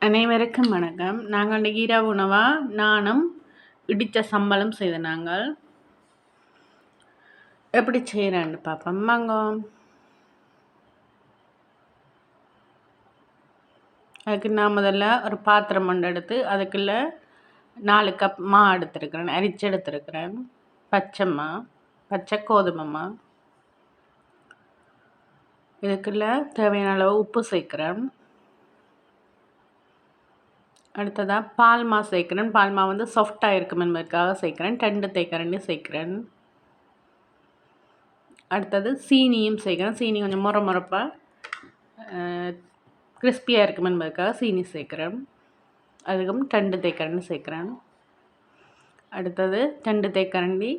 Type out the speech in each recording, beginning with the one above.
அனைவருக்கும் வணக்கம். நாங்கள் இன்றைக்கி இரவு உணவாக நானும் இடித்த சம்பளம் செய்த நாங்கள் எப்படி செய்கிறேன்னு பார்ப்போம் வாங்க. அதுக்கு நான் முதல்ல ஒரு பாத்திரம் ஒன்று எடுத்து அதுக்குள்ளே 4 கப் மா எடுத்துருக்கிறேன், அரிச்சு எடுத்துருக்கிறேன். பச்சைம்மா, பச்சை கோதுமைம்மா. இதுக்குள்ளே தேவையான அளவு உப்பு சேர்க்குறேன். அடுத்ததாக பால்மா சேர்க்குறேன். பால்மா வந்து சாஃப்டாக இருக்கும் என்பதற்காக சேர்க்குறேன். 2 தேக்கரண்டி சேர்க்குறேன். அடுத்தது சீனியும் சேர்க்குறேன். சீனி கொஞ்சம் முறப்பாக கிறிஸ்பியாக இருக்கும் என்பதற்காக சீனி சேர்க்குறேன். அதுக்கும் 2 தேக்கரண்டி சேர்க்குறேன். அடுத்தது 2 தேக்கரண்டி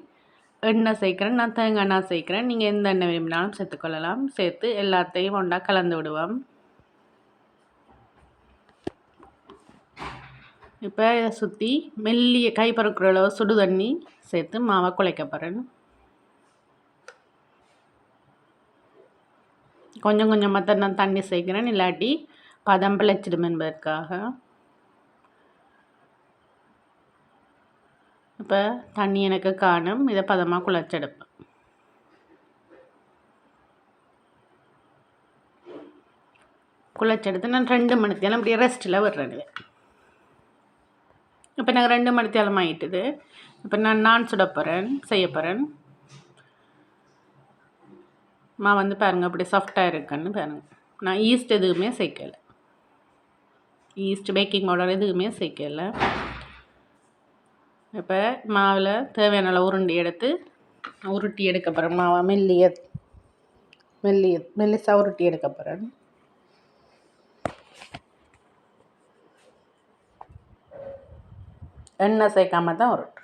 எண்ணெய் சேர்க்குறேன். நான் தேங்காய் எண்ணெய் சேர்க்குறேன். நீங்கள் எந்த எண்ணெய் விரும்பினாலும் சேர்த்துக்கொள்ளலாம். சேர்த்து எல்லாத்தையும் ஒன்றா கலந்து விடுவோம். இப்போ இதை சுற்றி மெல்லிய கை பறக்கிற அளவு சுடு தண்ணி சேர்த்து மாவை குழைக்க போகிறேன். கொஞ்சம் கொஞ்சமாக தான் நான் தண்ணி சேர்க்குறேன், இல்லாட்டி பதம் பிழைச்சிடும் என்பதற்காக. இப்போ தண்ணி எனக்கு காணும், இதை பதமாக குழைச்செடுப்பேன். குழைச்செடுத்து நான் 2 மணித்தேலம் அப்படியே ரெஸ்ட்டில் விடுறேன். இப்போ நாங்கள் 2 மணித்தேலம் ஆகிட்டுது. இப்போ நான் சுட போகிறேன், செய்ய போகிறேன். மா வந்து பாருங்கள் அப்படி சாஃப்டாக இருக்குன்னு பாருங்கள். நான் ஈஸ்ட் எதுவுமே சேர்க்கலை, ஈஸ்ட் பேக்கிங் பவுடர் எதுவுமே சேர்க்கலை. இப்போ மாவில் தேவையான அளவு உருட்டி எடுக்க போகிறேன். மாவை மெல்லிசாக உருட்டி எடுக்க போகிறேன். எண்ணெய் சேர்க்காம தான் உருட்டு.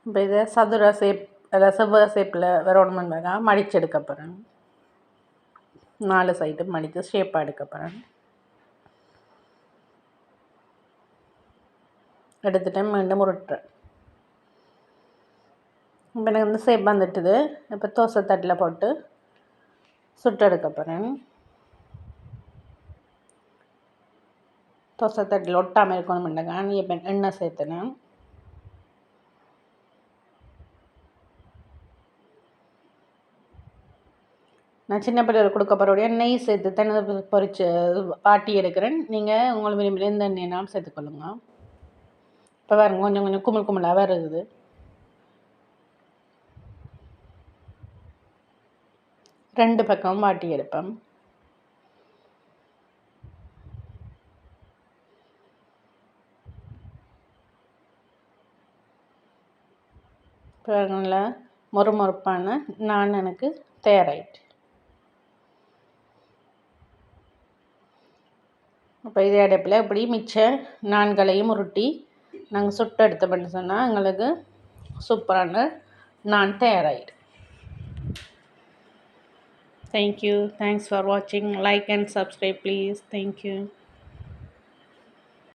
இப்போ இதை சதுர ஷேப் அதாவது செவ்வக ஷேப்பில் வரணுமென்றாக மடித்து எடுக்க போகிறேன். 4 சைடு மடித்து ஷேப்பாக எடுக்க போகிறேன். எடுத்துட்டு மீண்டும் உருட்டுறேன். இப்போ எனக்கு வந்து ஷேப் வந்துட்டுது. இப்போ தோசை தட்டில் போட்டு சுட்டு எடுக்க போகிறேன். தோசை தட்டில் ஒட்டாமல் இருக்கணுமெண்டாங்க இப்போ எண்ணெய் சேர்த்துனேன். நான் சின்ன பிள்ளைகள் கொடுக்க போகிறோடைய நெய் சேர்த்து தண்ணி பொரித்து ஆட்டி எடுக்கிறேன். நீங்கள் உங்களுக்கு விரும்பி எந்த எண்ணெய்னாலும் சேர்த்துக்கொள்ளுங்க. இப்போ பாருங்க கொஞ்சம் கொஞ்சம் கும்பலாக வருது. ரெண்டு பக்கமும் வாட்டி எடுப்பேன். நல்லா மொறுமொறுப்பான நான் எனக்கு தயாராகிட்டு. இப்போ இதே அடுப்பில் இப்படி மிச்ச நான்களையும் உருட்டி நாங்கள் சுட்டு எடுத்தோம்னு சொன்னால் எங்களுக்கு சூப்பரான நான் தயாராகிடு. Thank you. Thanks for watching. Like and subscribe please. Thank you.